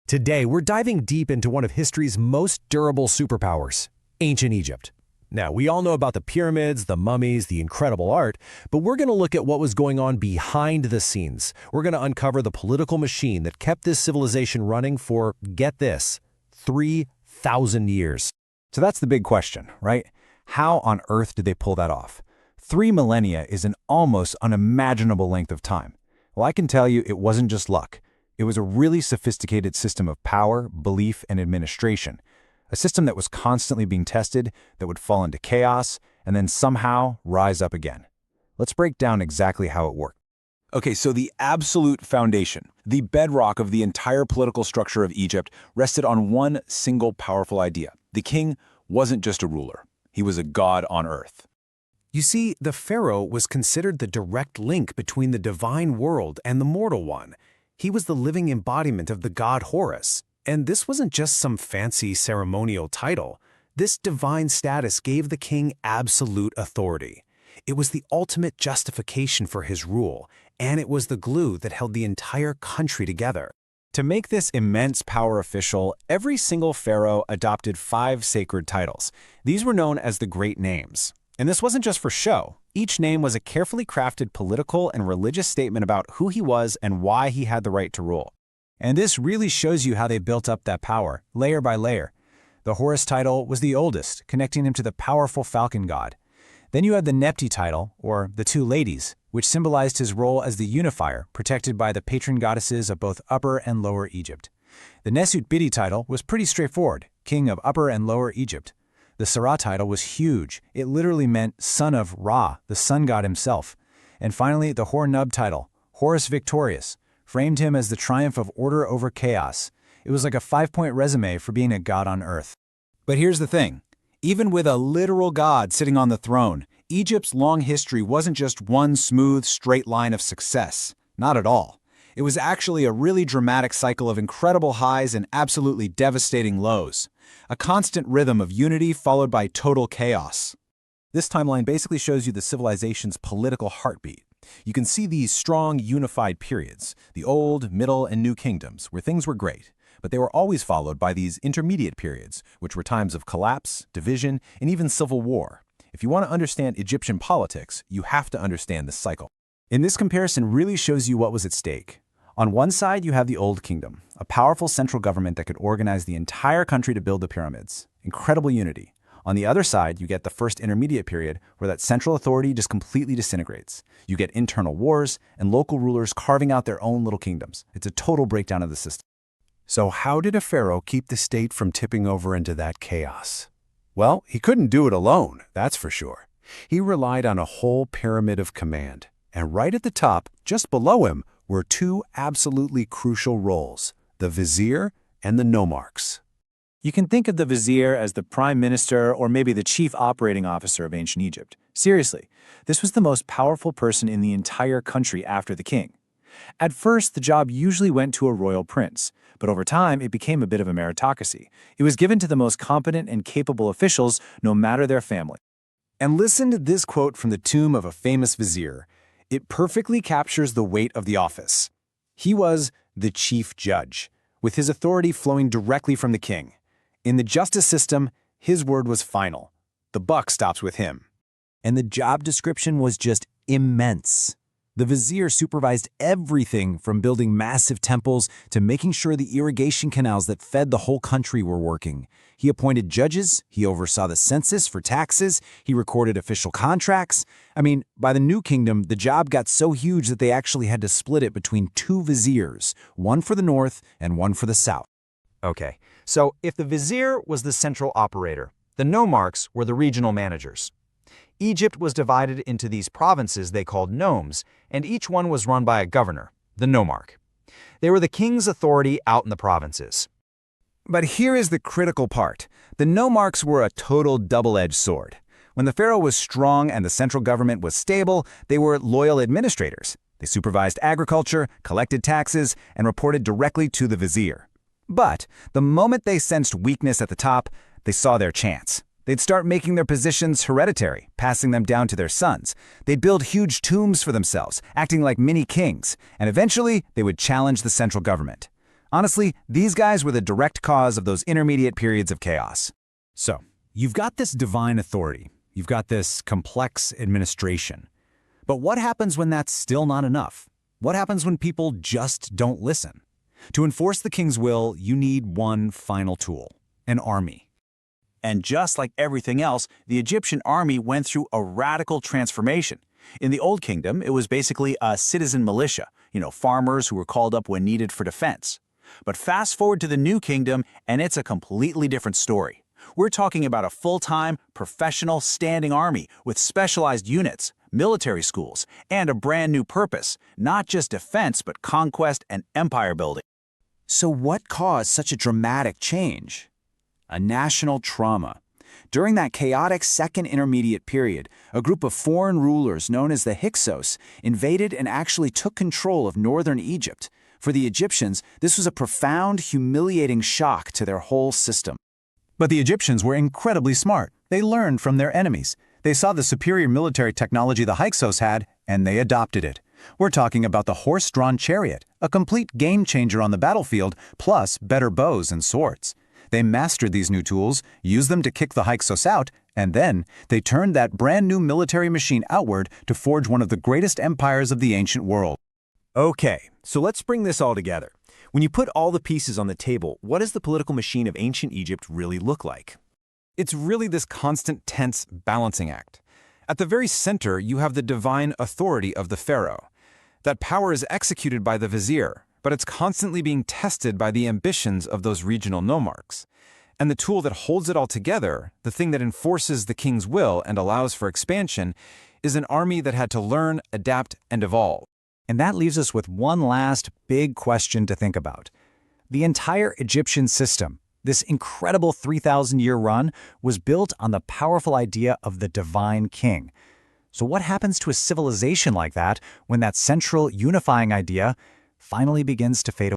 Today, we're diving deep into one of history's most durable superpowers, ancient Egypt. Now, we all know about the pyramids, the mummies, the incredible art, but we're going to look at what was going on behind the scenes. We're going to uncover the political machine that kept this civilization running for, get this, 3,000 years. So that's the big question, right? How on earth did they pull that off? 3 millennia is an almost unimaginable length of time. Well, I can tell you it wasn't just luck. It was a really sophisticated system of power, belief, and administration. A system that was constantly being tested, that would fall into chaos, and then somehow rise up again. Let's break down exactly how it worked. Okay, so the absolute foundation, the bedrock of the entire political structure of Egypt, rested on one single powerful idea. The king wasn't just a ruler. He was a god on earth. You see, the pharaoh was considered the direct link between the divine world and the mortal one. He was the living embodiment of the god Horus. And this wasn't just some fancy ceremonial title. This divine status gave the king absolute authority. It was the ultimate justification for his rule, and it was the glue that held the entire country together. To make this immense power official, every single pharaoh adopted 5 sacred titles. These were known as the Great Names. And this wasn't just for show. Each name was a carefully crafted political and religious statement about who he was and why he had the right to rule. And this really shows you how they built up that power, layer by layer. The Horus title was the oldest, connecting him to the powerful falcon god. Then you had the Nepti title, or the 2 ladies, which symbolized his role as the unifier, protected by the patron goddesses of both Upper and Lower Egypt. The Nesut Bidi title was pretty straightforward, king of Upper and Lower Egypt. The Sarah title was huge. It literally meant son of Ra, the sun god himself. And finally, the Hor-Nub title, Horus Victorious, framed him as the triumph of order over chaos. It was like a 5-point resume for being a god on earth. But here's the thing. Even with a literal god sitting on the throne, Egypt's long history wasn't just one smooth, straight line of success. Not at all. It was actually a really dramatic cycle of incredible highs and absolutely devastating lows. A constant rhythm of unity followed by total chaos. This timeline basically shows you the civilization's political heartbeat. You can see these strong, unified periods, the old, middle, and new kingdoms, where things were great, but they were always followed by these intermediate periods, which were times of collapse, division, and even civil war. If you want to understand Egyptian politics, you have to understand this cycle. And this comparison really shows you what was at stake. On one side, you have the Old Kingdom, a powerful central government that could organize the entire country to build the pyramids. Incredible unity. On the other side, you get the first intermediate period where that central authority just completely disintegrates. You get internal wars and local rulers carving out their own little kingdoms. It's a total breakdown of the system. So how did a pharaoh keep the state from tipping over into that chaos? Well, he couldn't do it alone, that's for sure. He relied on a whole pyramid of command. And right at the top, just below him, were 2 absolutely crucial roles, the vizier and the nomarchs. You can think of the vizier as the prime minister or maybe the chief operating officer of ancient Egypt. Seriously, this was the most powerful person in the entire country after the king. At first, the job usually went to a royal prince, but over time it became a bit of a meritocracy. It was given to the most competent and capable officials, no matter their family. And listen to this quote from the tomb of a famous vizier. It perfectly captures the weight of the office. He was the chief judge, with his authority flowing directly from the king. In the justice system, his word was final. The buck stops with him. And the job description was just immense. The vizier supervised everything from building massive temples to making sure the irrigation canals that fed the whole country were working. He appointed judges, he oversaw the census for taxes, he recorded official contracts. I mean, by the New Kingdom, the job got so huge that they actually had to split it between 2 viziers, one for the north and one for the south. Okay, so if the vizier was the central operator, the nomarchs were the regional managers. Egypt was divided into these provinces they called nomes, and each one was run by a governor, the nomarch. They were the king's authority out in the provinces. But here is the critical part. The nomarchs were a total double-edged sword. When the pharaoh was strong and the central government was stable, they were loyal administrators. They supervised agriculture, collected taxes, and reported directly to the vizier. But the moment they sensed weakness at the top, they saw their chance. They'd start making their positions hereditary, passing them down to their sons. They'd build huge tombs for themselves, acting like mini kings, and eventually they would challenge the central government. Honestly, these guys were the direct cause of those intermediate periods of chaos. So, you've got this divine authority. You've got this complex administration. But what happens when that's still not enough? What happens when people just don't listen? To enforce the king's will, you need one final tool: an army. And just like everything else, the Egyptian army went through a radical transformation. In the Old Kingdom, it was basically a citizen militia, farmers who were called up when needed for defense. But fast forward to the New Kingdom, and it's a completely different story. We're talking about a full-time, professional, standing army with specialized units, military schools, and a brand new purpose, not just defense, but conquest and empire building. So what caused such a dramatic change? A national trauma. During that chaotic Second Intermediate Period, a group of foreign rulers known as the Hyksos invaded and actually took control of northern Egypt. For the Egyptians, this was a profound, humiliating shock to their whole system. But the Egyptians were incredibly smart. They learned from their enemies. They saw the superior military technology the Hyksos had, and they adopted it. We're talking about the horse-drawn chariot, a complete game-changer on the battlefield, plus better bows and swords. They mastered these new tools, used them to kick the Hyksos out, and then they turned that brand-new military machine outward to forge one of the greatest empires of the ancient world. Okay, so let's bring this all together. When you put all the pieces on the table, what does the political machine of ancient Egypt really look like? It's really this constant tense balancing act. At the very center, you have the divine authority of the pharaoh. That power is executed by the vizier, but it's constantly being tested by the ambitions of those regional nomarchs. And the tool that holds it all together, the thing that enforces the king's will and allows for expansion, is an army that had to learn, adapt, and evolve. And that leaves us with one last big question to think about. The entire Egyptian system, this incredible 3,000-year run, was built on the powerful idea of the divine king. So what happens to a civilization like that when that central unifying idea finally begins to fade away?